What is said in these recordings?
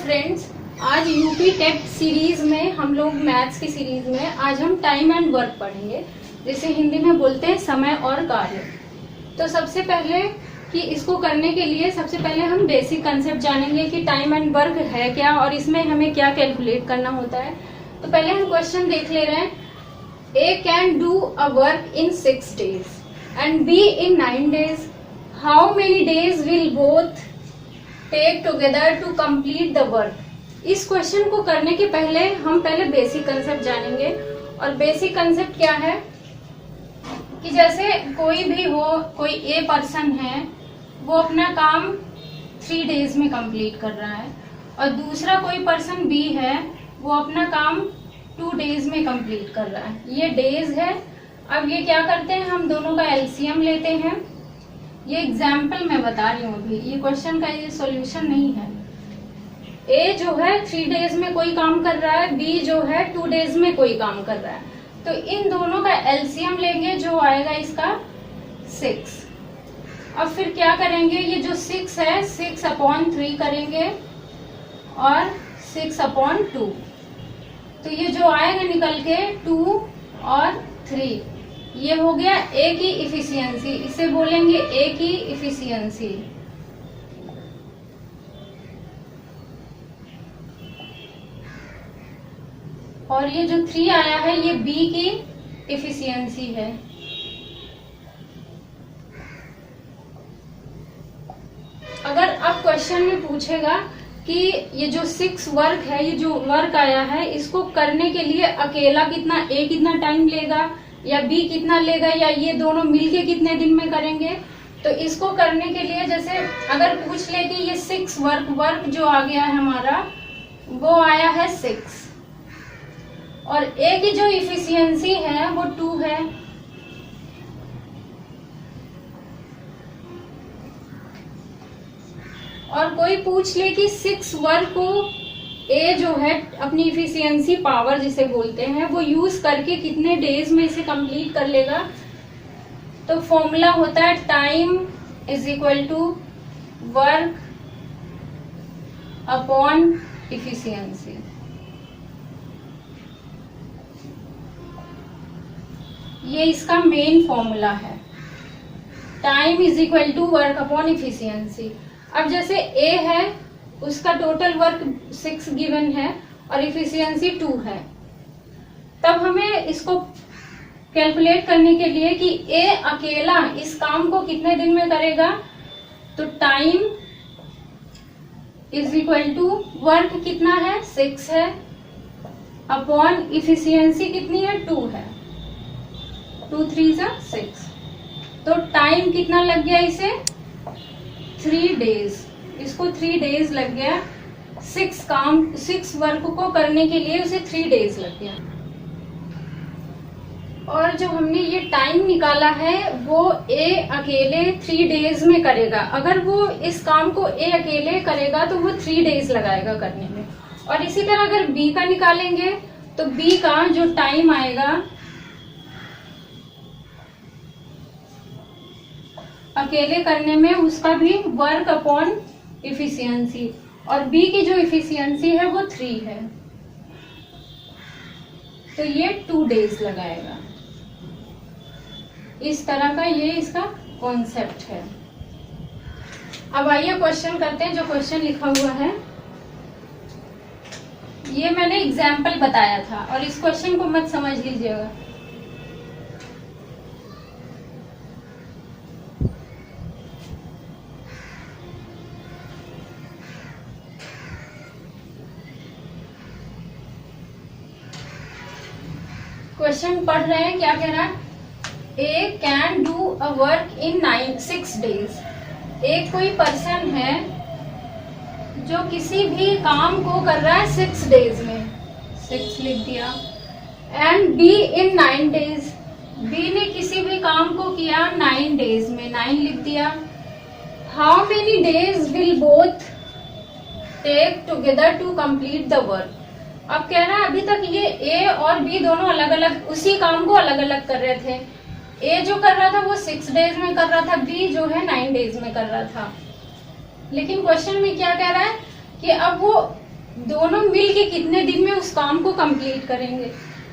Friends, आज UP TET series में हम लोग मैथ्स की सीरीज में आज हम टाइम एंड वर्क पढ़ेंगे, जिसे हिंदी में बोलते हैं समय और कार्य। तो सबसे पहले कि इसको करने के लिए सबसे पहले हम बेसिक कंसेप्ट जानेंगे कि टाइम एंड वर्क है क्या और इसमें हमें क्या कैलकुलेट करना होता है। तो पहले हम क्वेश्चन देख ले रहे हैं। A can do a work in 6 days and B in 9 days। How many days will both take together to complete the work. इस क्वेश्चन को करने के पहले हम पहले बेसिक कंसेप्ट जानेंगे। और बेसिक कंसेप्ट क्या है कि जैसे कोई भी हो, कोई ए पर्सन है, वो अपना काम 3 days में कंप्लीट कर रहा है और दूसरा कोई पर्सन बी है, वो अपना काम 2 days में कंप्लीट कर रहा है। ये डेज है। अब ये क्या करते हैं, हम दोनों का एलसीएम लेते हैं। ये एग्जाम्पल मैं बता रही हूँ, अभी ये क्वेश्चन का ये सॉल्यूशन नहीं है। ए जो है 3 days में कोई काम कर रहा है, बी जो है 2 days में कोई काम कर रहा है। तो इन दोनों का एलसीएम लेंगे, जो आएगा इसका 6। अब फिर क्या करेंगे, ये जो 6 है 6/3 करेंगे और 6/2। तो ये जो आएगा निकल के 2 और 3, ये हो गया ए की इफिशियंसी। इसे बोलेंगे ए की इफिशियंसी। और ये जो 3 आया है ये बी की इफिशियंसी है। अगर अब क्वेश्चन में पूछेगा कि ये जो 6 वर्क है, ये जो वर्क आया है, इसको करने के लिए अकेला कितना, ए कितना टाइम लेगा या बी कितना लेगा या ये दोनों मिलके कितने दिन में करेंगे। तो इसको करने के लिए जैसे अगर पूछ ले कि ये 6 वर्क जो आ गया है हमारा, वो आया है 6 और ए की जो इफिशियंसी है वो 2 है। और कोई पूछ ले कि 6 वर्क को ए जो है अपनी इफिशियंसी पावर जिसे बोलते हैं, वो यूज करके कितने डेज में इसे कंप्लीट कर लेगा। तो फॉर्मूला होता है time is equal to work upon efficiency. ये इसका मेन फॉर्मूला है, time is equal to work upon efficiency. अब जैसे ए है, उसका टोटल वर्क 6 गिवन है और इफिशियंसी 2 है। तब हमें इसको कैलकुलेट करने के लिए कि ए अकेला इस काम को कितने दिन में करेगा, तो time is equal to work कितना है 6 है अपॉन इफिशियंसी कितनी है 2 है। 2 3 6। तो टाइम कितना लग गया इसे 3 days। इसको 3 days लग गया। 6 वर्क को करने के लिए उसे 3 days लग गया। और जो हमने ये टाइम निकाला है वो ए अकेले 3 days में करेगा। अगर वो इस काम को ए अकेले करेगा तो वो 3 days लगाएगा करने में। और इसी तरह अगर बी का निकालेंगे तो बी का जो टाइम आएगा अकेले करने में, उसका भी वर्क अपॉन इफिशियंसी, और बी की जो इफिशियंसी है वो 3 है, तो ये 2 days लगाएगा। इस तरह का ये इसका कॉन्सेप्ट है। अब आइए क्वेश्चन करते हैं। जो क्वेश्चन लिखा हुआ है ये मैंने एग्जाम्पल बताया था और इस क्वेश्चन को मत समझ लीजिएगा। क्वेश्चन पढ़ रहे हैं, क्या कह रहा है, A can do a work in 6 days। एक कोई पर्सन है जो किसी भी काम को कर रहा है 6 days में, 6 लिख दिया। And B in 9 days। B ने किसी भी काम को किया 9 days में, 9 लिख दिया। How many days will both take together to complete the work. अब कह रहा है अभी तक ये ए और बी दोनों अलग अलग उसी काम को अलग अलग कर रहे थे। ए जो कर रहा था वो 6 days में कर रहा था, बी जो है 9 days में कर रहा था। लेकिन क्वेश्चन में क्या कह रहा है कि अब वो दोनों मिल के कितने दिन में उस काम को कंप्लीट करेंगे।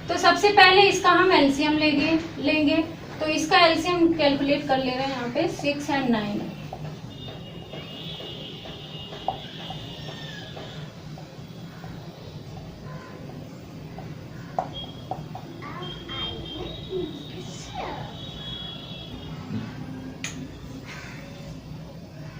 तो सबसे पहले इसका हम एलसीएम लेंगे। तो इसका एलसीएम कैलकुलेट कर ले रहे हैं यहाँ पे 6 और 9।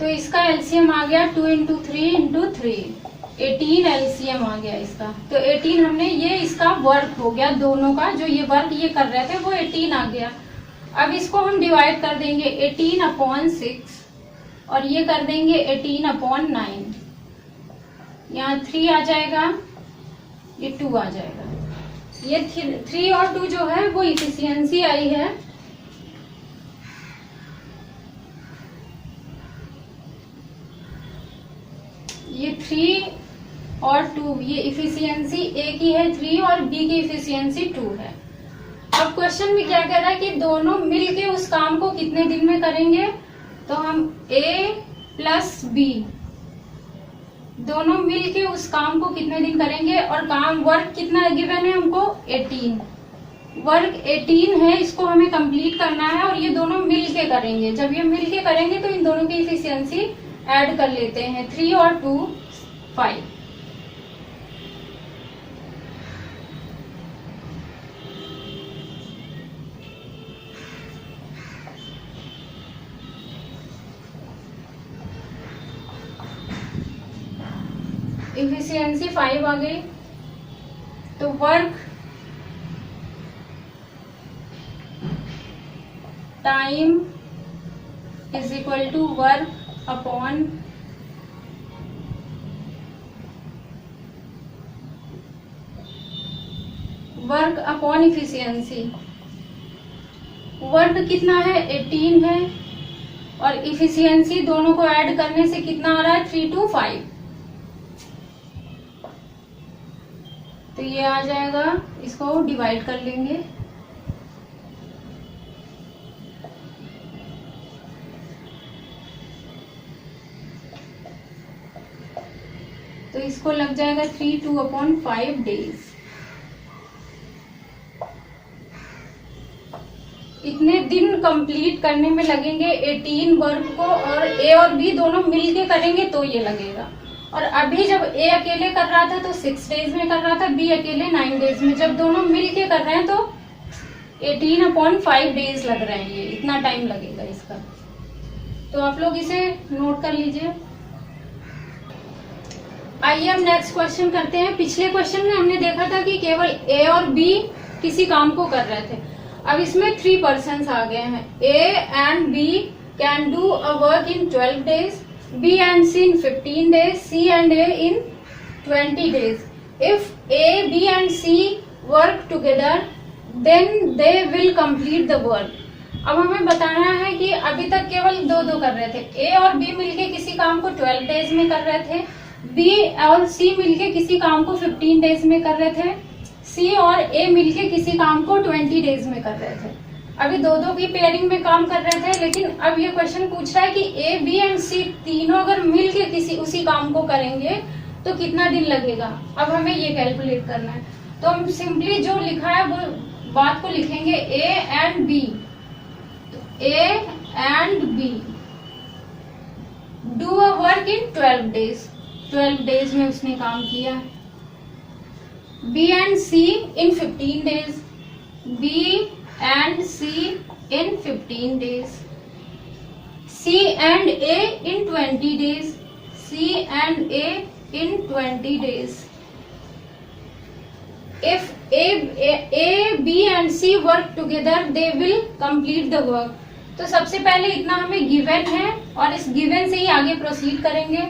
तो इसका एलसीएम आ गया 2 इंटू 3 इंटू 3, 18 एलसीएम आ गया इसका। तो 18 हमने, ये इसका वर्क हो गया दोनों का, जो ये वर्क ये कर रहे थे वो 18 आ गया। अब इसको हम डिवाइड कर देंगे 18/6 और ये कर देंगे 18/9। यहाँ 3 आ जाएगा, ये 2 आ जाएगा। ये 3 और 2 जो है वो इफिशियंसी आई है। ये 3 और 2, ये इफिशियंसी ए की है 3 और बी की इफिशियंसी 2 है। अब क्वेश्चन में क्या कह रहा है कि दोनों मिलके उस काम को कितने दिन में करेंगे। तो हम ए प्लस बी दोनों मिलके उस काम को कितने दिन करेंगे, और काम वर्क कितना गिवन है हमको 18। वर्क 18 है, इसको हमें कंप्लीट करना है और ये दोनों मिलके करेंगे। जब ये मिलके करेंगे तो इन दोनों की इफिशियंसी ऐड कर लेते हैं, 3 और 2 5। इफिशियंसी 5 आ गई। तो work time is equal to work upon efficiency. Work कितना है 18 है और इफिशियंसी दोनों को ऐड करने से कितना आ रहा है 3 to 5। तो ये आ जाएगा, इसको डिवाइड कर लेंगे। तो इसको लग जाएगा 3/2/5 डेज। इतने दिन कंप्लीट करने में लगेंगे 18 वर्क को, और ए और बी दोनों मिलके करेंगे तो ये लगेगा। और अभी जब ए अकेले कर रहा था तो 6 डेज में कर रहा था, बी अकेले 9 डेज में। जब दोनों मिलके कर रहे हैं तो 18/5 डेज लग रहे हैं, ये इतना टाइम लगेगा इसका। तो आप लोग इसे नोट कर लीजिए। आइए हम नेक्स्ट क्वेश्चन करते हैं। पिछले क्वेश्चन में हमने देखा था कि केवल ए और बी किसी काम को कर रहे थे। अब इसमें 3 पर्सन्स आ गए हैं। A and B can do a work in 12 days, B and C in 15 days, C and A in 20 days. If A, B and C work together, then they will complete the work. अब हमें बताना है कि अभी तक केवल दो कर रहे थे। A और B मिलके किसी काम को 12 days में कर रहे थे, B और C मिलके किसी काम को 15 days में कर रहे थे, C और A मिलके किसी काम को 20 days में कर रहे थे। अभी दो की पेयरिंग में काम कर रहे थे, लेकिन अब ये क्वेश्चन पूछ रहा है कि ए बी एंड सी तीनों अगर मिलके किसी उसी काम को करेंगे तो कितना दिन लगेगा। अब हमें ये कैलकुलेट करना है। तो हम सिंपली जो लिखा है वो बात को लिखेंगे, A and B. A and B do a work in 12 days। 12 days में उसने काम किया। B and C in 15 days। B and C in 15 days, C and A in 20 days, C and A in 20 days. If A, B and C work together, they will complete the work. तो सबसे पहले इतना हमें given है और इस given से ही आगे प्रोसीड करेंगे।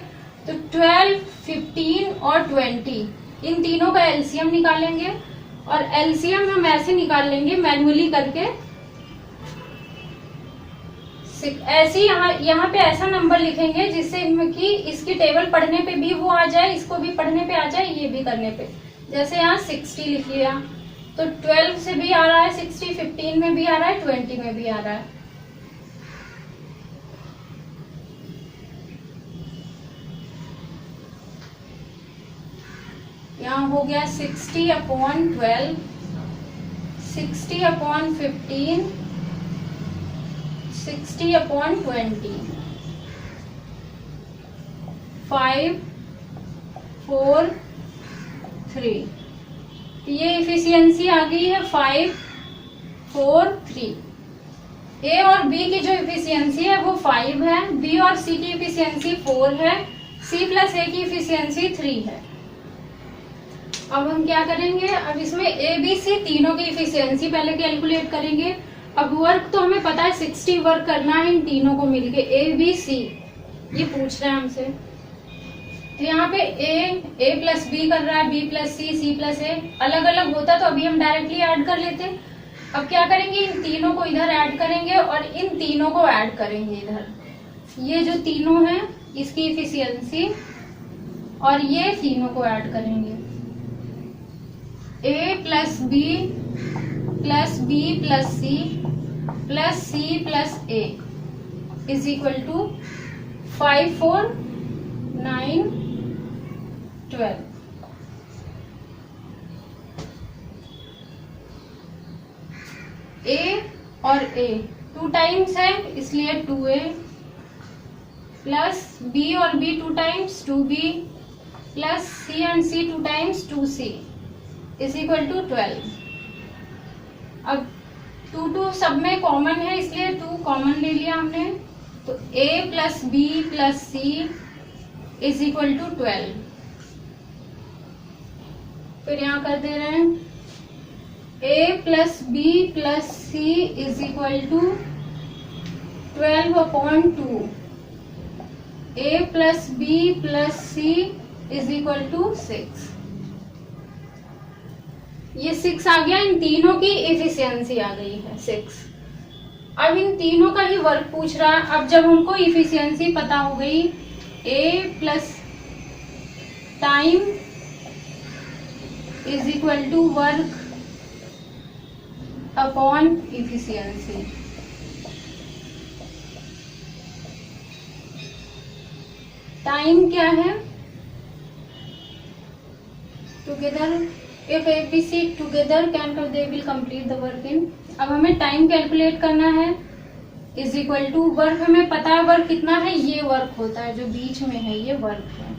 तो 12, 15 और 20 इन तीनों का एलसीएम निकालेंगे, और एलसीएम हम ऐसे निकाल लेंगे मैन्युअली करके। ऐसे यहाँ पे ऐसा नंबर लिखेंगे जिससे कि इसकी टेबल पढ़ने पे भी वो आ जाए, इसको भी पढ़ने पे आ जाए, ये भी करने पे। जैसे यहाँ 60 लिख लिया तो 12 से भी आ रहा है 60, 15 में भी आ रहा है, 20 में भी आ रहा है। यहाँ हो गया 60/12, 60/15, 60/20, 5, 4, 3। ये इफिशियंसी आ गई है 5, 4, 3। ए और बी की जो इफिशियंसी है वो 5 है, बी और सी की इफिशियंसी 4 है, सी प्लस ए की इफिशियंसी 3 है। अब हम क्या करेंगे, अब इसमें ए बी सी तीनों की इफिशियंसी पहले कैलकुलेट करेंगे। अब वर्क तो हमें पता है 60 वर्क करना है इन तीनों को मिलके, ए बी सी ये पूछ रहे हैं हमसे। तो यहाँ पे ए प्लस बी कर रहा है, बी प्लस सी प्लस ए। अलग अलग होता तो अभी हम डायरेक्टली ऐड कर लेते। अब क्या करेंगे, इन तीनों को इधर ऐड करेंगे और इन तीनों को ऐड करेंगे इधर। ये जो तीनों हैं इसकी इफिशियंसी और ये तीनों को ऐड करेंगे। A plus B plus B plus C plus A is equal to 5, 4, 9, 12। A और ए 2 टाइम्स है इसलिए 2a प्लस बी और B 2 times 2b plus C and C 2 times 2c is equal to 12। अब 2 सब में common है इसलिए 2 common ले लिया हमने, तो a plus B plus C is equal to 12। फिर यहां कर दे रहे हैं a plus B plus C is equal to 12/2। a plus B plus C is equal to 6। ये 6 आ गया, इन तीनों की एफिशिएंसी आ गई है 6। अब इन तीनों का ही वर्क पूछ रहा है। अब जब हमको एफिशिएंसी पता हो गई, a plus time is equal to work upon efficiency. Time क्या है, together if A B C together can कर they will complete the work in. अब हमें टाइम कैलकुलेट करना है, इज इक्वल टू वर्क हमें पता है वर्क कितना है, ये वर्क होता है जो बीच में है ये वर्क है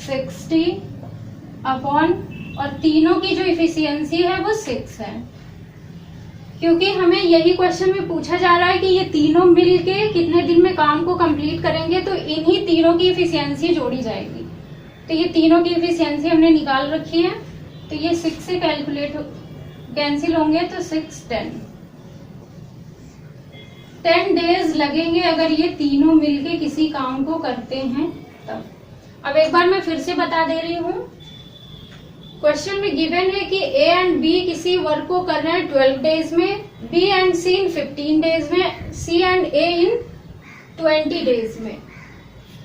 60 अपॉन, और तीनों की जो इफिशियंसी है वो 6 है। क्योंकि हमें यही क्वेश्चन में पूछा जा रहा है कि ये तीनों मिलके कितने दिन में काम को कंप्लीट करेंगे, तो इन्हीं तीनों की इफिशियंसी जोड़ी जाएगी। तो ये तीनों की इफिशियंसी हमने निकाल रखी है, तो ये 6 से कैंसिल होंगे तो 6, 10 डेज लगेंगे अगर ये तीनों मिलके किसी काम को करते हैं तब। अब एक बार मैं फिर से बता दे रही हूँ, क्वेश्चन में गिवन है कि ए एंड बी किसी वर्क को कर रहे हैं 12 डेज में, B and C in 15 days में, C and A in 20 days में।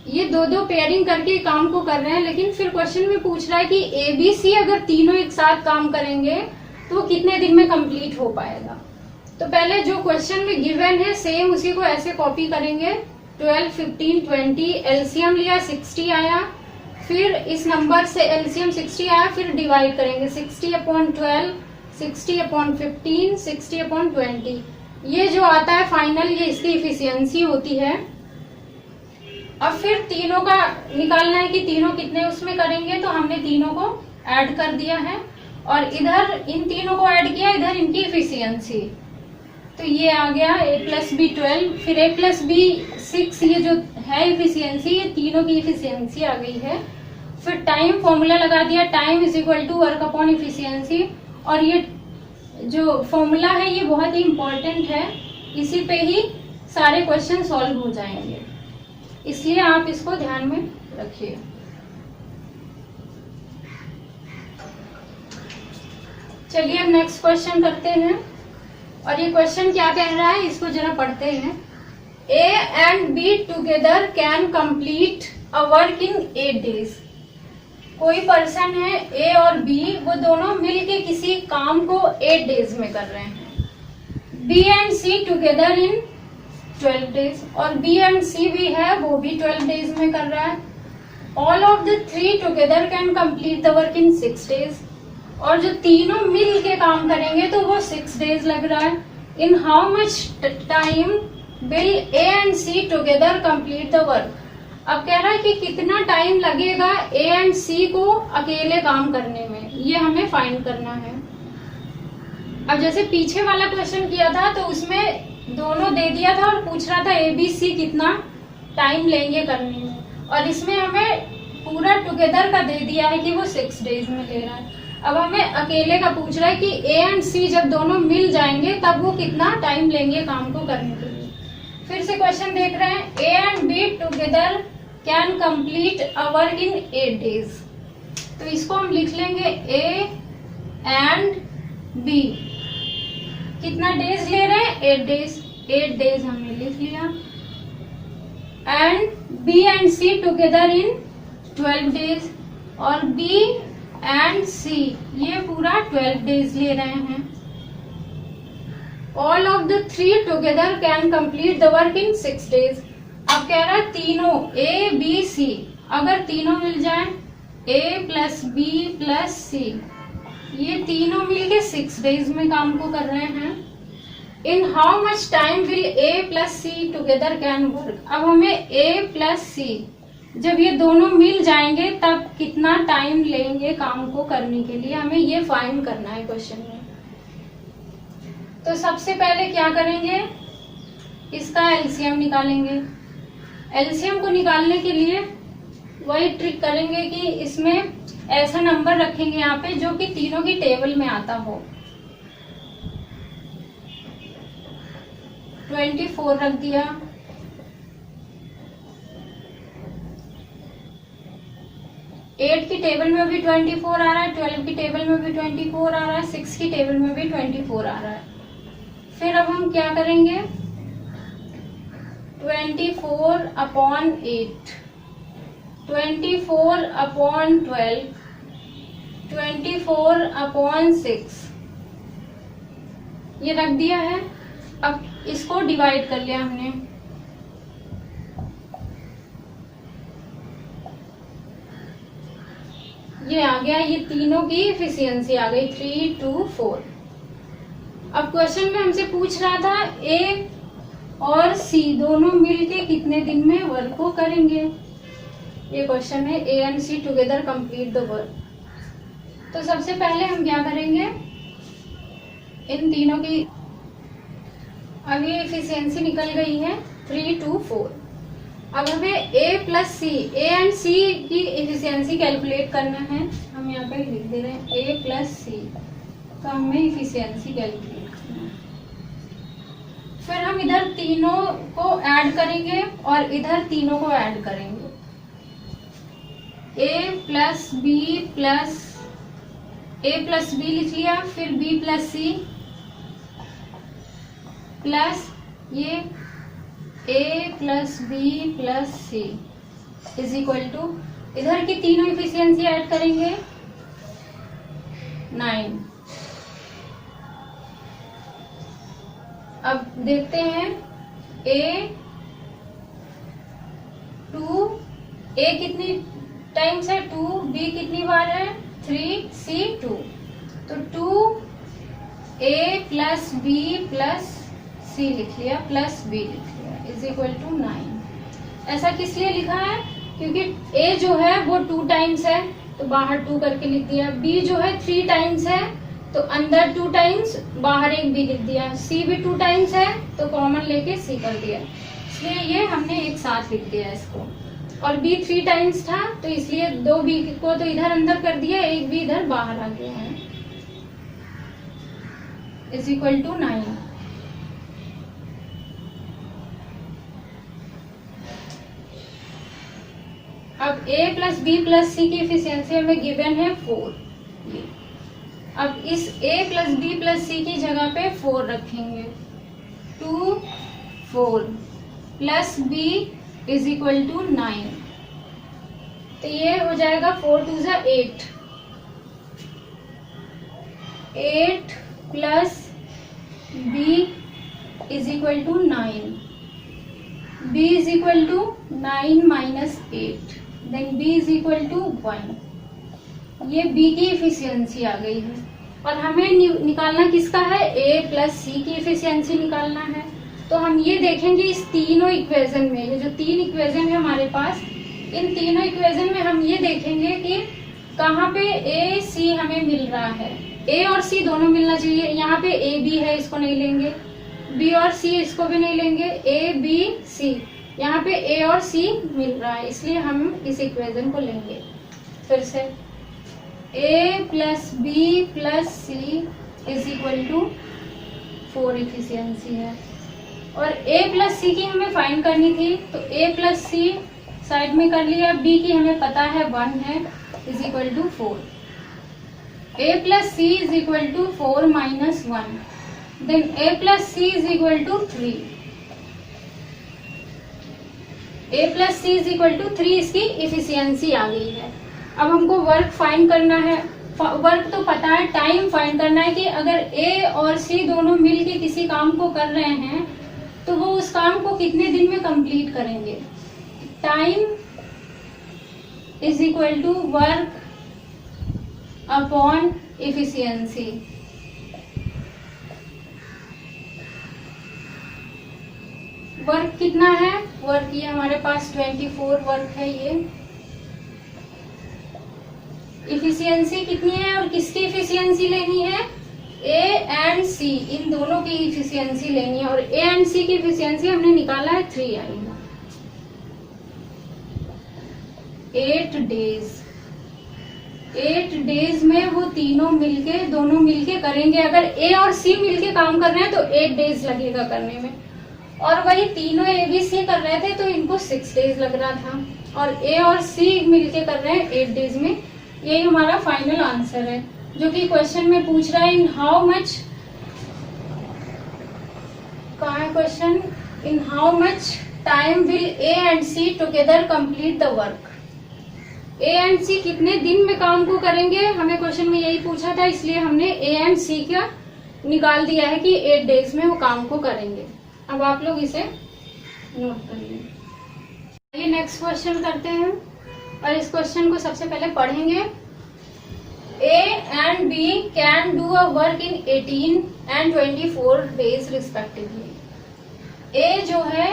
ये दो पेयरिंग करके काम को कर रहे हैं, लेकिन फिर क्वेश्चन में पूछ रहा है कि ए बी सी अगर तीनों एक साथ काम करेंगे तो कितने दिन में कंप्लीट हो पाएगा। तो पहले जो क्वेश्चन में गिवन है सेम उसी को ऐसे कॉपी करेंगे। 12, 15, 20 एलसीएम लिया 60 आया, फिर इस नंबर से एलसीएम 60 आया, फिर डिवाइड करेंगे 60/12, 60/15, 60/20। ये जो आता है फाइनल, ये इसकी इफिशियंसी होती है। अब फिर तीनों का निकालना है कि तीनों कितने उसमें करेंगे, तो हमने तीनों को ऐड कर दिया है और इधर इन तीनों को ऐड किया, इधर इनकी इफिशियंसी। तो ये आ गया a प्लस बी 12, फिर a प्लस बी 6, ये जो है इफिशियंसी, ये तीनों की इफिशियंसी आ गई है। फिर टाइम फॉर्मूला लगा दिया, time is equal to work upon efficiency. और ये जो फॉर्मूला है ये बहुत ही इंपॉर्टेंट है, इसी पे ही सारे क्वेश्चन सॉल्व हो जाएंगे, इसलिए आप इसको ध्यान में रखिए। चलिए अब नेक्स्ट क्वेश्चन करते हैं, और ये क्वेश्चन क्या कह रहा है इसको जरा पढ़ते हैं। A and be together can complete a work in 8 days. कोई पर्सन है ए और बी, वो दोनों मिलके किसी काम को 8 डेज में कर रहे हैं। B and C together in 12 days, और बी एंड सी भी है वो भी 12 डेज में कर रहा है। All of the three together can complete the work in 6 days। और जो तीनों मिल के काम करेंगे तो वो 6 days लग रहा है। In how much time will A and C together complete the work. अब कह रहा है कि कितना टाइम लगेगा ए एंड सी को अकेले काम करने में, ये हमें फाइंड करना है। अब जैसे पीछे वाला क्वेश्चन किया था तो उसमें दोनों दे दिया था और पूछ रहा था ए बी सी कितना टाइम लेंगे करने में, और इसमें हमें पूरा टुगेदर का दे दिया है कि वो 6 days में ले रहा है। अब हमें अकेले का पूछ रहा है कि ए एंड सी जब दोनों मिल जाएंगे तब वो कितना टाइम लेंगे काम को करने के लिए। फिर से क्वेश्चन देख रहे हैं, A and be together can complete a work in 8 days। तो इसको हम लिख लेंगे ए एंड बी कितना डेज ले रहे हैं, 8 days। 8 days हमने लिख लिया। And B and C together in 12 days, और बी एंड सी ये पूरा 12 days ले रहे हैं। All of the three together can complete the work in 6 days। अब कह रहा है तीनों ए बी सी अगर तीनों मिल जाए, ए प्लस बी प्लस सी, ये तीनों मिलके 6 days में काम को कर रहे हैं। In how much time will A plus C together can work. अब हमें ए प्लस सी जब ये दोनों मिल जाएंगे तब कितना टाइम लेंगे काम को करने के लिए, हमें ये फाइंड करना है क्वेश्चन में। तो सबसे पहले क्या करेंगे, इसका एलसीएम निकालेंगे। एलसीएम को निकालने के लिए वही ट्रिक करेंगे कि इसमें ऐसा नंबर रखेंगे यहाँ पे जो कि तीनों की टेबल में आता हो। 24 रख दिया, 8 की टेबल में भी 24 आ रहा है, 12 की टेबल में भी 24 आ रहा है, 6 की टेबल में भी 24 आ रहा है। फिर अब हम क्या करेंगे, 24/8, 24/12, 24/6 ये रख दिया है। अब इसको डिवाइड कर लिया हमने। ये आ गया, ये तीनों की इफिशियंसी आ गई 3, 2, 4। अब क्वेश्चन में हमसे पूछ रहा था ए और सी दोनों मिलके कितने दिन में वर्क को करेंगे। ये क्वेश्चन है, A and C together complete the work. तो सबसे पहले हम क्या करेंगे, इन तीनों की अब ये इफिशियंसी निकल गई है 3, 2, 4। अब हमें ए प्लस सी, ए एंड सी की इफिशियंसी कैलकुलेट करना है। हम यहाँ पे लिख दे रहे हैं ए प्लस सी, तो हमें इफिशियंसी कैलकुलेट करना है। फिर हम इधर तीनों को ऐड करेंगे और इधर तीनों को ऐड करेंगे। ए प्लस बी लिख लिया, फिर बी प्लस सी प्लस ये A plus B plus C is equal to, इधर की तीनों इफिशियंसी ऐड करेंगे 9। अब देखते हैं ए कितनी टाइम्स है 2, बी कितनी बार है 3, सी 2, तो 2a प्लस बी प्लस सी लिख लिया प्लस बी लिख लिया इज इक्वल टू 9। ऐसा किस लिए लिखा है, क्योंकि a जो है वो 2 टाइम्स है तो बाहर 2 करके लिख दिया, b जो है 3 टाइम्स है तो अंदर 2 टाइम्स बाहर एक b लिख दिया, c भी 2 टाइम्स है तो कॉमन लेके c कर दिया, इसलिए ये हमने एक साथ लिख दिया इसको। और b 3 टाइम्स था तो इसलिए 2 b को तो इधर अंदर कर दिया, एक b इधर बाहर आ गया है इज इक्वल टू 9। अब a plus B plus C की इफिशियंसी हमें गिवन है 4। अब इस a plus B plus C की जगह पे 4 रखेंगे, 2 4 plus B is equal to 9, तो ये हो जाएगा 4 2 जा 8 plus B is equal to 9, B is equal to 9 minus 8 then b is equal to 1। ये b की इफिशियंसी आ गई है और हमें निकालना किसका है, a प्लस c की इफिशियंसी निकालना है। तो हम ये देखेंगे इस तीनों इक्वेशन में, ये जो तीन इक्वेशन है हमारे पास, इन तीनों इक्वेशन में हम ये देखेंगे कि कहाँ पे a c हमें मिल रहा है। a और c दोनों मिलना चाहिए। यहाँ पे a b है, इसको नहीं लेंगे, b और c इसको भी नहीं लेंगे, a b c, यहाँ पे a और c मिल रहा है, इसलिए हम इस इक्वेशन को लेंगे। फिर से a plus b plus c is equal to 4 efficiency है। और a प्लस सी की हमें फाइंड करनी थी, तो a प्लस सी साइड में कर लिया, b की हमें पता है 1 है, is equal to 4। a plus C is equal to 4 minus 1, then a plus C is equal to 3। a plus C is equal to 3 इसकी इफिशियंसी आ गई है। अब हमको वर्क फाइंड करना है, वर्क तो पता है, टाइम फाइंड करना है कि अगर a और c दोनों मिलके किसी काम को कर रहे हैं तो वो उस काम को कितने दिन में कंप्लीट करेंगे। Time is equal to work upon efficiency. Work कितना है, वर्क ये हमारे पास 24 वर्क है। ये इफिशियंसी कितनी है और किसकी इफिशियंसी लेनी है, A एंड C, इन दोनों की इफिशियंसी लेनी है। और A एंड C की इफिशियंसी हमने निकाला है 3 आई। 8 डेज, 8 डेज में वो तीनों मिलके, दोनों मिलके करेंगे। अगर A और C मिलके काम कर रहे हैं तो 8 डेज लगेगा करने में, और वही तीनों A B C कर रहे थे तो इनको 6 डेज लग रहा था, और A और C मिलके कर रहे हैं 8 डेज में। यही हमारा फाइनल आंसर है, जो कि क्वेश्चन में पूछ रहा है इन हाउ मच, कहाँ है question, in how much time will A and C together complete the work. A and C कितने दिन में काम को करेंगे, हमें क्वेश्चन में यही पूछा था, इसलिए हमने A एंड C का निकाल दिया है कि 8 डेज में वो काम को करेंगे। अब आप लोग इसे नोट कर लें। ये नेक्स्ट क्वेश्चन करते हैं, और इस क्वेश्चन को सबसे पहले पढ़ेंगे। A and B can do a work in 18 and 24 days respectively. A जो है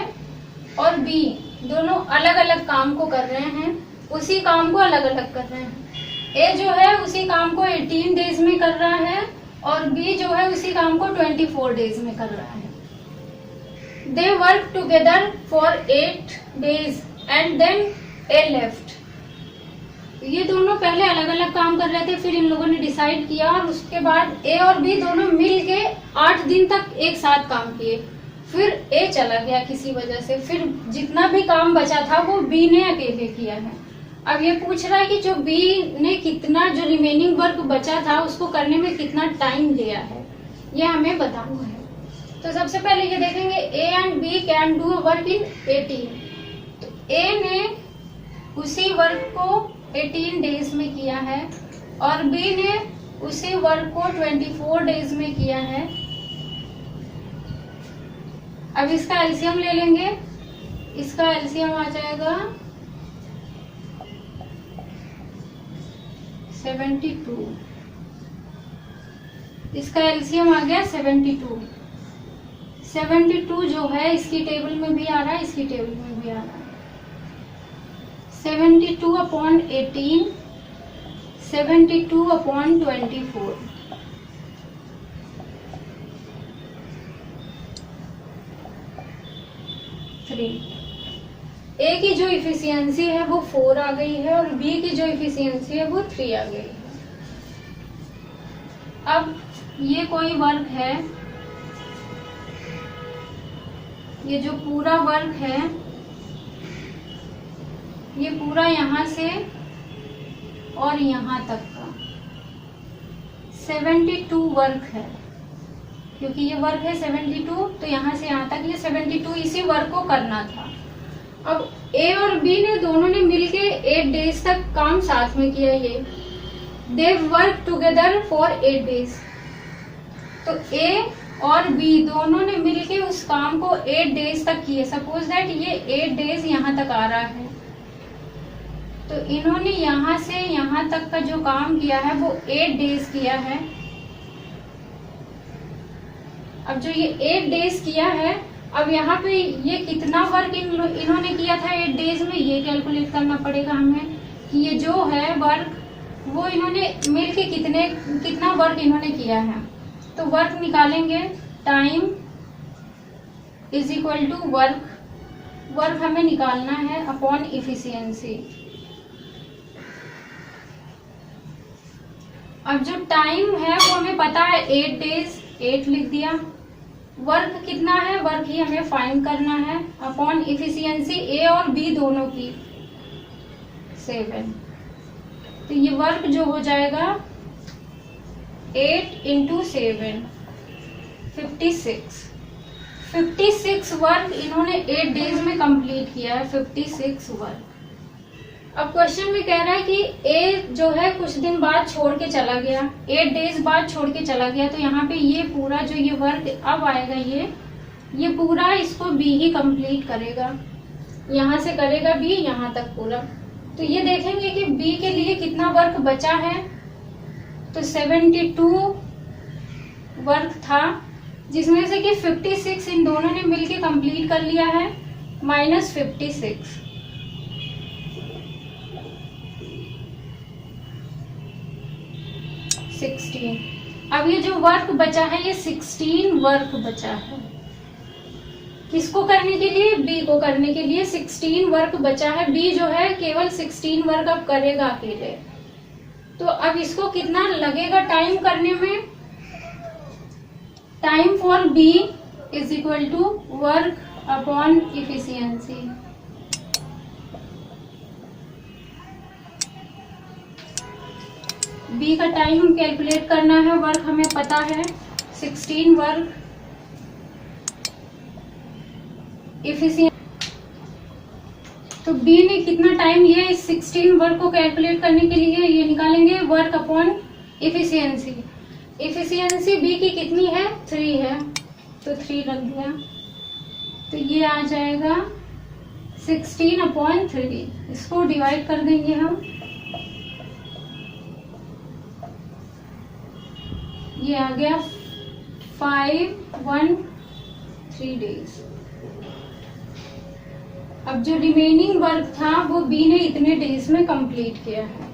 और B दोनों अलग अलग काम को कर रहे हैं, उसी काम को अलग अलग कर रहे हैं। A जो है उसी काम को 18 डेज में कर रहा है, और B जो है उसी काम को 24 डेज में कर रहा है। They work together for 8 days and then A left. ये दोनों पहले अलग अलग काम कर रहे थे, फिर इन लोगों ने डिसाइड किया, और उसके बाद A और B दोनों मिल के 8 दिन तक एक साथ काम किए। फिर A चला गया किसी वजह से, फिर जितना भी काम बचा था वो B ने अकेले किया है। अब ये पूछ रहा है कि जो B ने कितना, जो रिमेनिंग वर्क बचा था उसको करने में कितना टाइम लिया है, ये हमें बताना है। तो सबसे पहले ये देखेंगे A and B can do work in 18। तो A ने उसी वर्क को 18 डेज में किया है, और B ने उसी वर्क को 24 डेज में किया है। अब इसका एलसीएम ले लेंगे, इसका एलसीएम आ जाएगा 72, इसका एलसीएम आ गया 72। 72 जो है इसकी टेबल में भी आ रहा है, इसकी टेबल में भी आ रहा है। 72 अपॉन 18, 72 अपॉन 24। A की जो इफिशियंसी है वो 4 आ गई है, और B की जो इफिशियंसी है वो 3 आ गई है। अब ये कोई वर्क है, ये जो पूरा वर्क है ये पूरा यहाँ से और यहाँ तक का 72 वर्क है, क्योंकि ये वर्क है 72, तो यहाँ से यहाँ तक ये 72 इसी वर्क को करना था। अब A और B ने दोनों ने मिलके 8 डेज तक काम साथ में किया। ये they work together for 8 days. तो A और B दोनों ने मिलके उस काम को 8 डेज तक किए। सपोज दैट ये 8 डेज यहाँ तक आ रहा है, तो इन्होंने यहाँ से यहाँ तक का जो काम किया है वो 8 डेज किया है। अब जो ये 8 डेज किया है, अब यहाँ पे ये कितना वर्क इन्होंने किया था 8 डेज में, ये कैलकुलेट करना पड़ेगा हमें कि ये जो है वर्क वो इन्होंने मिलके कितना वर्क इन्होंने किया है। तो वर्क निकालेंगे, time is equal to work हमें निकालना है अपॉन इफिशियंसी। अब जो टाइम है वो हमें पता है 8 डेज, 8 लिख दिया। वर्क कितना है, वर्क ही हमें फाइंड करना है अपॉन इफिशियंसी ए और बी दोनों की 7। तो ये वर्क जो हो जाएगा 8 इंटू 7 56 वर्क इन्होंने 8 डेज में कंप्लीट किया है, 56 वर्क। अब क्वेश्चन में कह रहा है कि ए जो है कुछ दिन बाद छोड़ के चला गया, 8 डेज बाद छोड़ के चला गया, तो यहाँ पे ये पूरा जो ये वर्क अब आएगा ये पूरा इसको बी ही कंप्लीट करेगा, यहाँ से करेगा बी यहाँ तक पूरा। तो ये देखेंगे कि बी के लिए कितना वर्क बचा है, तो 72 वर्क था, जिसमें से कि 56 इन दोनों ने मिलके कंप्लीट कर लिया है, माइनस 56 16। अब ये जो वर्क बचा है ये 16 वर्क बचा है, किसको करने के लिए, बी को करने के लिए 16 वर्क बचा है। बी जो है केवल 16 वर्क अब करेगा अकेले। तो अब इसको कितना लगेगा टाइम करने में, time for B is equal to work upon efficiency. B का टाइम हम कैलकुलेट करना है, वर्क हमें पता है 16 वर्क, इफिशियंसी। तो बी ने कितना टाइम लिया इस 16 वर्क को कैलकुलेट करने के लिए, ये निकालेंगे work upon efficiency. Efficiency B की कितनी है, 3 है, तो 3 रख दिया। तो ये आ जाएगा 16/3, इसको डिवाइड कर देंगे हम, ये आ गया 513 डेज। अब जो रिमेनिंग वर्क था वो बी ने इतने डेज में कंप्लीट किया है,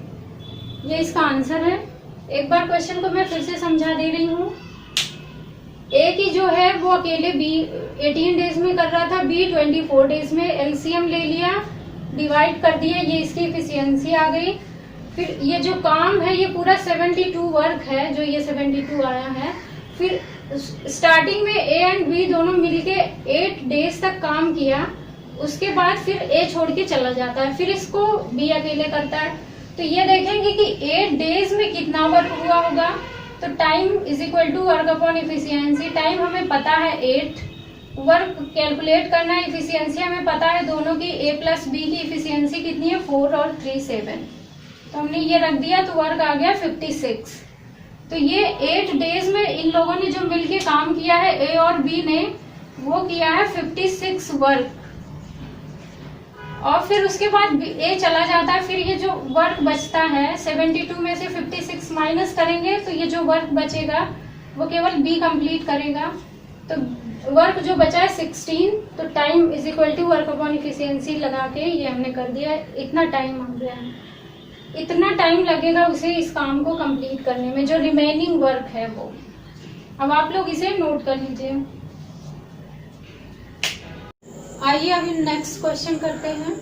ये इसका आंसर है। एक बार क्वेश्चन को मैं फिर से समझा दे रही हूँ। ए की जो है वो अकेले बी 18 डेज में कर रहा था, बी 24 डेज में, एलसीएम ले लिया, डिवाइड कर दिया, ये इसकी इफिशियंसी आ गई। फिर ये जो काम है ये पूरा 72 वर्क है, जो ये 72 आया है। फिर स्टार्टिंग में ए एंड बी दोनों मिलके 8 डेज तक काम किया, उसके बाद फिर ए छोड़ के चला जाता है, फिर इसको बी अकेले करता है। तो ये देखेंगे कि 8 डेज में कितना वर्क हुआ होगा। तो time is equal to work upon efficiency. Time हमें पता है 8, वर्क कैलकुलेट करना है, इफिशियंसी हमें पता है दोनों की, ए प्लस बी की इफिशियंसी कितनी है 4 और 3 7। तो हमने ये रख दिया, तो वर्क आ गया 56। तो ये 8 डेज में इन लोगों ने जो मिलके काम किया है ए और बी ने, वो किया है 56 वर्क। और फिर उसके बाद ए चला जाता है, फिर ये जो वर्क बचता है 72 में से 56 माइनस करेंगे, तो ये जो वर्क बचेगा वो केवल बी कंप्लीट करेगा। तो वर्क जो बचा है 16, तो time is equal to work upon efficiency लगा के ये हमने कर दिया। इतना टाइम आ गया है, इतना टाइम लगेगा उसे इस काम को कंप्लीट करने में, जो रिमेनिंग वर्क है वो। अब आप लोग इसे नोट कर लीजिए। आइए अभी नेक्स्ट क्वेश्चन करते हैं।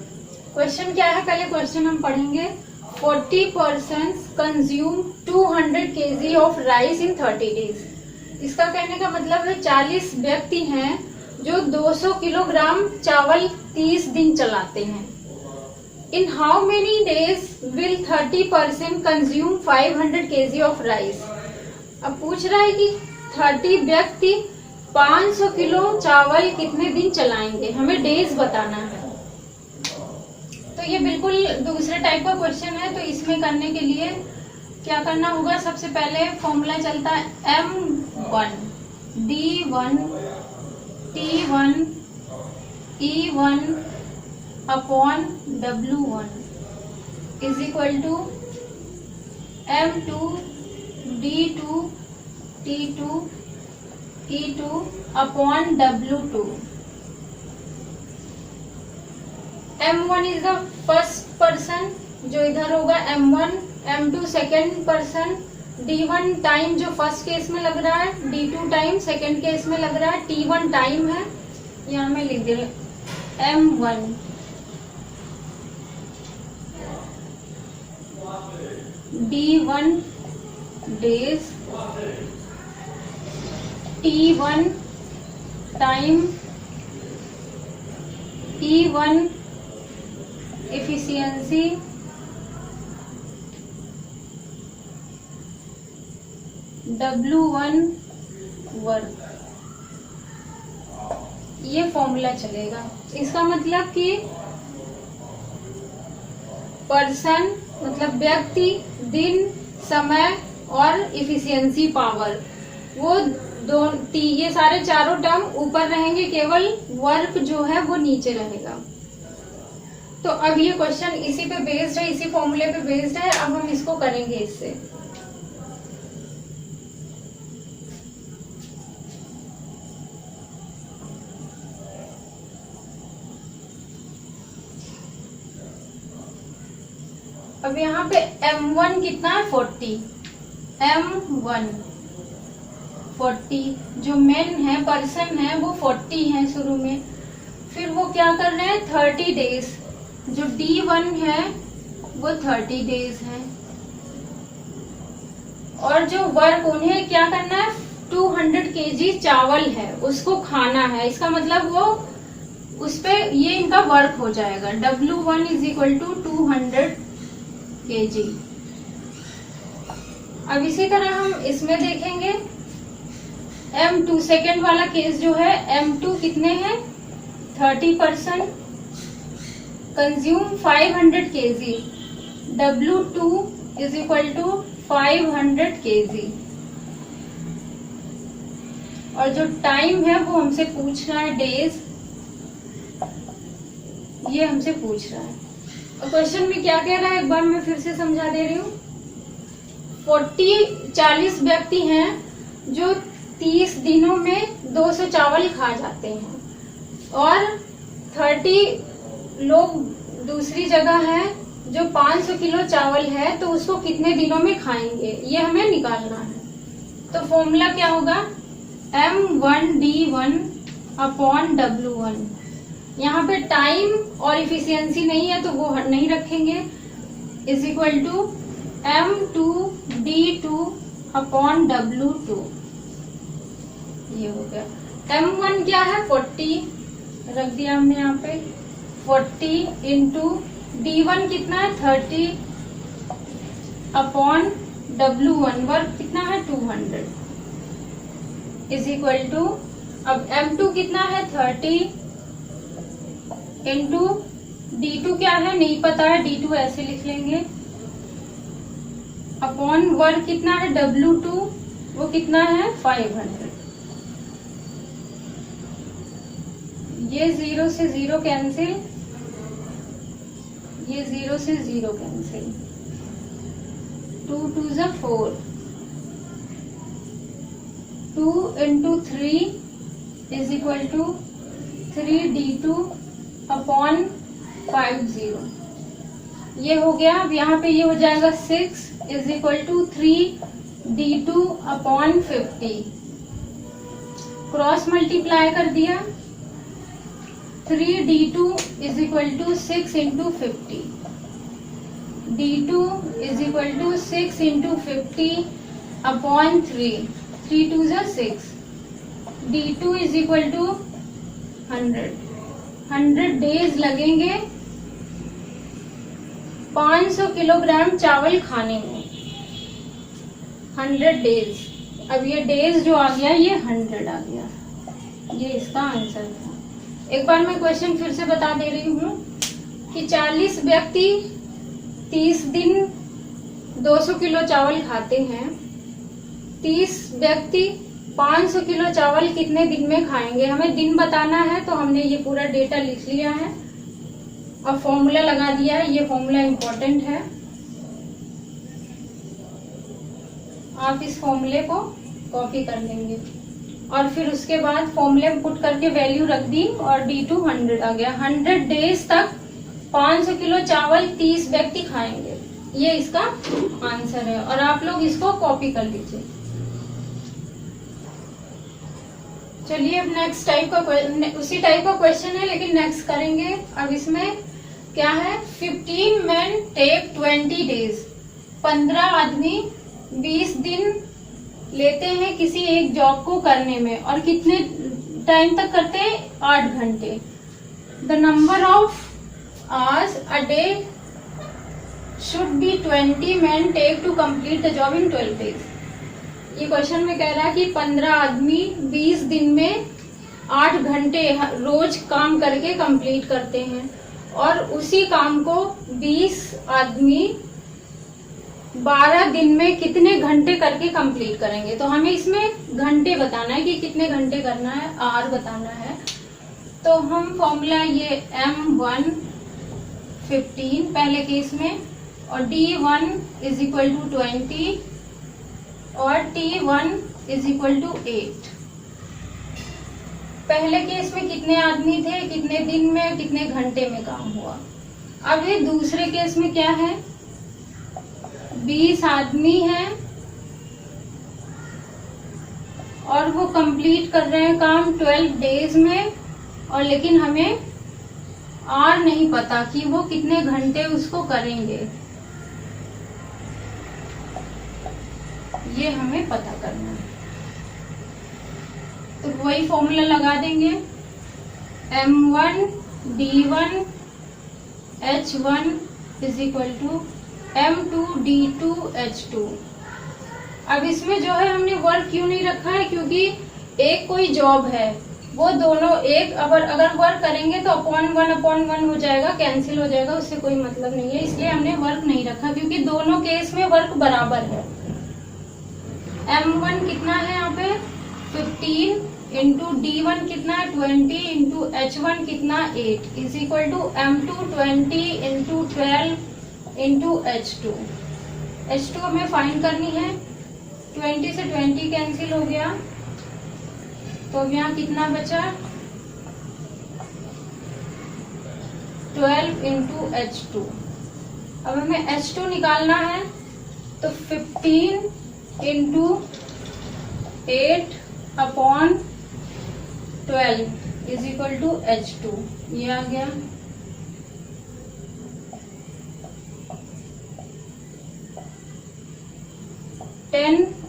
क्वेश्चन क्या है, पहले क्वेश्चन हम पढ़ेंगे। 40 persons consume 200 kg of rice in 30 days. इसका कहने का मतलब है 40 व्यक्ति हैं जो 200 किलोग्राम चावल 30 दिन चलाते हैं। In how many days will 30% consume 500 kg of rice. अब पूछ रहा है कि 30 व्यक्ति 500 किलो चावल कितने दिन चलाएंगे, हमें डेज बताना है। तो ये बिल्कुल दूसरे टाइप का क्वेश्चन है। तो इसमें करने के लिए क्या करना होगा, सबसे पहले फॉर्मूला चलता है M1 D1 T1 E1 upon W1। Is equal to M2 D2 T2 E2 upon W2। M1 is the first person जो इधर होगा M1, M2 second person, D1 time जो फर्स्ट केस में लग रहा है, D2 टाइम सेकेंड केस में लग रहा है, T1 टाइम है, यहाँ में लिख दे M1 D1 days, T1 time, E1 efficiency, W1 work. ये फॉर्मूला चलेगा। इसका मतलब कि पर्सन मतलब व्यक्ति, दिन, समय और इफिशियंसी पावर, वो ये सारे चारों टर्म ऊपर रहेंगे, केवल वर्क जो है वो नीचे रहेगा। तो अब ये क्वेश्चन इसी पे बेस्ड है, इसी फॉर्मूले पे बेस्ड है। अब हम इसको करेंगे इससे। अब यहाँ पे M1 कितना है 40, M1 40, जो मेन है पर्सन है वो 40 है शुरू में। फिर वो क्या कर रहे हैं 30 डेज, जो D1 है वो 30 डेज है। और जो वर्क उन्हें क्या करना है 200 kg चावल है उसको खाना है, इसका मतलब वो उस पे ये इनका वर्क हो जाएगा। W1 is equal to 200 kg। अब इसी तरह हम इसमें देखेंगे M2 सेकेंड वाला केस जो है, M2 कितने हैं 30%, consume 500 kg, W2 is equal to 500 kg। और जो टाइम है वो हमसे पूछ रहा है डेज, ये हमसे पूछ रहा है। और क्वेश्चन में क्या कह रहा है एक बार मैं फिर से समझा दे रही हूँ। 40 व्यक्ति हैं जो 30 दिनों में 200 चावल खा जाते हैं, और 30 लोग दूसरी जगह है जो 500 किलो चावल है, तो उसको कितने दिनों में खाएंगे ये हमें निकालना है। तो फॉर्मूला क्या होगा M1D1 अपॉन W1। यहाँ पे टाइम और इफिशियंसी नहीं है तो वो नहीं रखेंगे, is equal to M2D2 upon W2। ये हो गया। M1 क्या है 40 रख दिया हमने यहाँ पे, 40 इंटू D1 कितना है 30 अपॉन W1 वर्क कितना है 200 इज इक्वल टू, अब M2 कितना है 30 इंटू D2 क्या है नहीं पता है, D2 ऐसे लिख लेंगे, अपॉन वर्क कितना है W2 वो कितना है 500। ये 0 से 0 कैंसिल, ये 0 से 0 कैंसिल, 2 2 ज़ा 4, 2 into 3 is equal to 3D2 upon 50। ये हो गया। अब यहाँ पे ये हो जाएगा 6 is equal to 3D2 upon 50। Cross multiply कर दिया, 3D2 is equal to 6 into 50, D2 is equal to 6 into 50 upon 3, 3 2 ज़ा 6, D2 is equal to 100 days लगेंगे 500 किलोग्राम चावल खाने में, 100 डेज। अब ये डेज जो आ गया ये 100 आ गया, ये इसका आंसर था। एक बार मैं क्वेश्चन फिर से बता दे रही हूँ कि 40 व्यक्ति 30 दिन 200 किलो चावल खाते हैं, 30 व्यक्ति 500 किलो चावल कितने दिन में खाएंगे। हमें दिन बताना है तो हमने ये पूरा डेटा लिख लिया है। अब फॉर्मूला लगा दिया है, ये फॉर्मूला इम्पोर्टेंट है, आप इस फॉर्मूले को कॉपी कर लेंगे और फिर उसके बाद फॉर्मूले में पुट करके वैल्यू रख दी और D2 100 आ गया। 100 डेज तक 500 किलो चावल 30 व्यक्ति खाएंगे, ये इसका आंसर है और आप लोग इसको कॉपी कर लीजिए। चलिए अब नेक्स्ट टाइप का उसी टाइप का क्वेश्चन है लेकिन नेक्स्ट करेंगे। अब इसमें क्या है, 15 men टेक 20 days, 15 आदमी 20 दिन लेते हैं किसी एक जॉब को करने में और कितने टाइम तक करते हैं, 8 घंटे। The number of hours a day should be 20 men take to complete the job in 12 days। ये क्वेश्चन में कह रहा है कि 15 आदमी 20 दिन में 8 घंटे रोज काम करके कंप्लीट करते हैं और उसी काम को 20 आदमी 12 दिन में कितने घंटे करके कंप्लीट करेंगे। तो हमें इसमें घंटे बताना है कि कितने घंटे करना है, आर बताना है। तो हम फॉर्मूला ये M1 15 पहले केस में और D1 इज इक्वल टू 20 और T1 इज इक्वल टू 8। पहले केस में कितने आदमी थे, कितने दिन में, कितने घंटे में काम हुआ। अब ये दूसरे केस में क्या है, 20 आदमी हैं और वो कंप्लीट कर रहे हैं काम 12 डेज में और लेकिन हमें आर नहीं पता कि वो कितने घंटे उसको करेंगे, ये हमें पता करना है। तो वही फॉर्मूला लगा देंगे, M1 D1 H1 is equal to M2 D2 H2। अब इसमें जो है हमने वर्क क्यों नहीं रखा है, क्योंकि एक कोई जॉब है, वो दोनों एक अगर वर्क करेंगे तो अपॉन वन हो जाएगा, कैंसिल हो जाएगा, उससे कोई मतलब नहीं है, इसलिए हमने वर्क नहीं रखा क्योंकि दोनों केस में वर्क बराबर है। M1 कितना है यहाँ पे 15 इंटू D1 कितना है 20 इंटू H1 कितना 8 is equal to M2 20 into 12 into H2 हमें फाइंड करनी है। 20 से 20 कैंसिल हो गया तो अब यहाँ कितना बचा 12 इंटू H2। अब हमें H2 निकालना है तो 15 into 8 upon 12 is equal to H2, ये आ गया।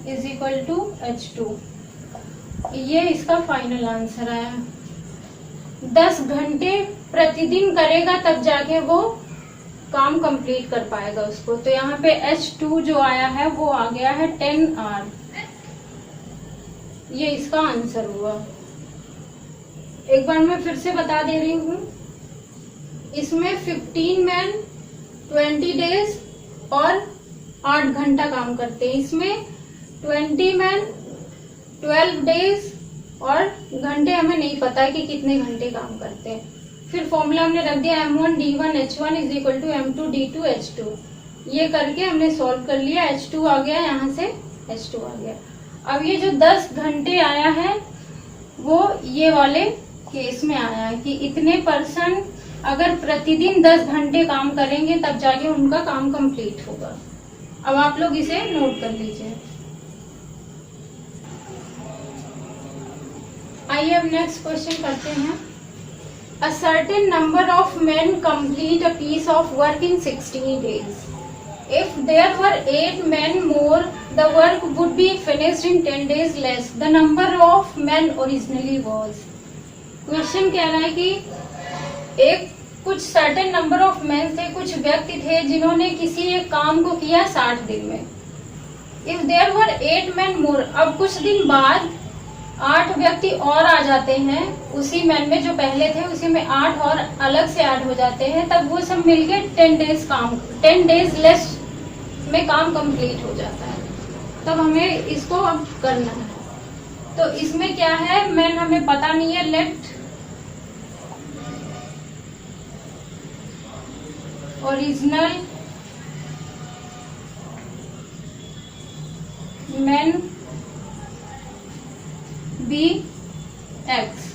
इज इक्वल टू H2, ये इसका फाइनल आंसर आया। 10 घंटे प्रतिदिन करेगा तब जाके वो काम कंप्लीट कर पाएगा उसको। तो यहाँ पे H2 जो आया है वो आ गया है 10 आवर, ये इसका आंसर हुआ। एक बार मैं फिर से बता दे रही हूँ, इसमें 15 मैन 20 डेज और 8 घंटा काम करते हैं, इसमें 20 मैन 12 डेज और घंटे हमें नहीं पता है कि कितने घंटे काम करते हैं। फिर फॉर्मूला हमने रख दिया M1 D1 H1 is equal to M2 D2 H2, ये करके हमने सॉल्व कर लिया। H2 आ गया, यहाँ से H2 आ गया। अब ये जो 10 घंटे आया है वो ये वाले केस में आया है कि इतने पर्सन अगर प्रतिदिन 10 घंटे काम करेंगे तब जाके उनका काम कंप्लीट होगा। अब आप लोग इसे नोट कर लीजिए। आइए अब नेक्स्ट क्वेश्चन करते हैं। A certain number of men complete a piece of work in 60 days. If there were 8 men more, the work would be finished in 10 days less. The number of men originally was. Question कह रहा है कि एक कुछ certain number of main थे, कुछ व्यक्ति थे जिन्होंने किसी एक काम को किया 60 दिन में। इफ देयर वर 8 मेन मोर, अब कुछ दिन बाद 8 व्यक्ति और आ जाते हैं उसी मैन में जो पहले थे, उसी में 8 और अलग से ऐड हो जाते हैं, तब वो सब मिलके 10 डेज लेस में काम कंप्लीट हो जाता है। तब हमें इसको अब करना है। तो इसमें क्या है, मैन हमें पता नहीं है, let original man be x.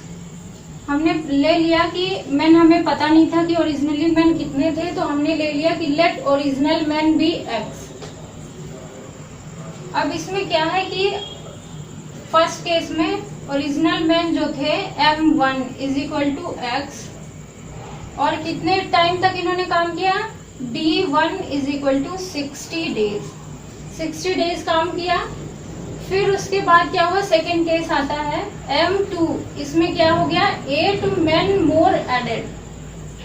हमने ले लिया कि मैन, हमें पता नहीं था कि ओरिजिनली मैन कितने थे, तो हमने ले लिया कि let original man be x. अब इसमें क्या है कि फर्स्ट केस में ओरिजिनल मैन जो थे M1 is equal to x, और कितने टाइम तक इन्होंने काम किया, D1 is equal to 60 days, 60 days काम किया। फिर उसके बाद क्या हुआ, सेकेंड केस आता है M2, इसमें क्या हो गया, 8 मैन मोर एडेड,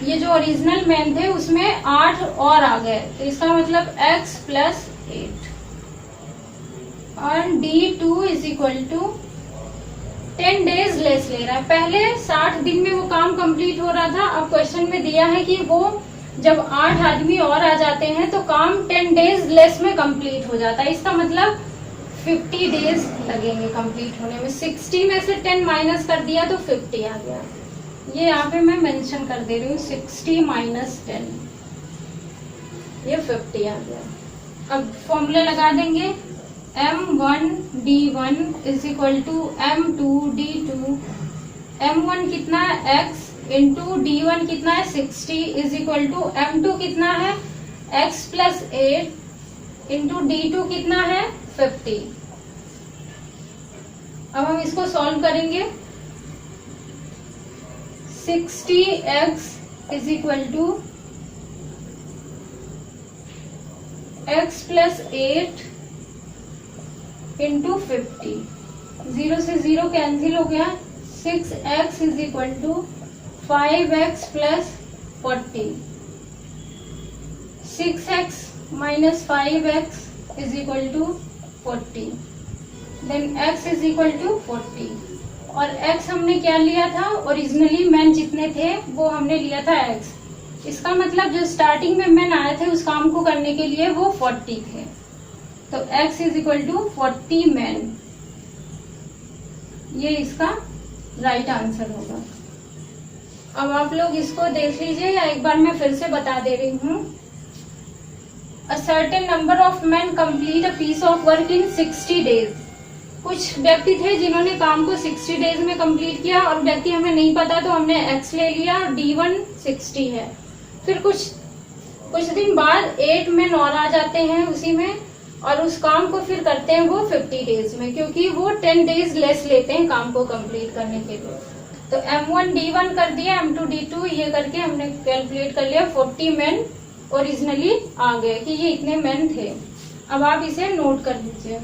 ये जो ओरिजिनल मैन थे उसमें 8 और आ गए, तो इसका मतलब x प्लस 8, और D2 is equal to 10 days less ले रहा है। पहले 60 दिन में वो काम कंप्लीट हो रहा था, अब क्वेश्चन में दिया है कि वो जब 8 आदमी और आ जाते हैं तो काम 10 डेज लेस में कंप्लीट हो जाता है, इसका मतलब 50 डेज लगेंगे कंप्लीट होने में। 60 में से 10 माइनस कर दिया तो 50 आ गया, ये यहाँ पे मैं मेंशन कर दे रही हूँ, 60 माइनस 10, ये 50 आ गया। अब फॉर्मूला लगा देंगे, M1 D1 is equal to M2 D2, M1 कितना है x इंटू D1 कितना है 60 इज इक्वल टू M2 कितना है x प्लस 8 इंटू D2 कितना है 50। अब हम इसको सॉल्व करेंगे, 60x is equal to x plus 8 into 50, 0 से 0 कैंसिल हो गया, 6x is equal to 5x plus 40, 6x minus 5x is equal to 40, then x is equal to 40, और x हमने क्या लिया था, ओरिजिनली मैन जितने थे वो हमने लिया था x, इसका मतलब जो स्टार्टिंग में मैन आए थे उस काम को करने के लिए वो 40 थे, तो x is equal to 40 man, ये इसका राइट आंसर होगा। अब आप लोग इसको देख लीजिए, या एक बार मैं फिर से बता दे रही हूँ, a certain number of man complete a piece of work in 60 days. कुछ व्यक्ति थे जिन्होंने काम को 60 डेज में कंप्लीट किया, और व्यक्ति हमें नहीं पता तो हमने x ले लिया, D1 60 है। फिर कुछ दिन बाद 8 मैन और आ जाते हैं उसी में, और उस काम को फिर करते हैं वो 50 डेज में, क्योंकि वो 10 डेज लेस लेते हैं काम को कंप्लीट करने के लिए। तो M1 D1 कर दिया, M2 D2, ये करके हमने कैलकुलेट कर लिया, 40 मैन ओरिजिनली आ गए कि ये इतने मैन थे। अब आप इसे नोट कर लीजिए।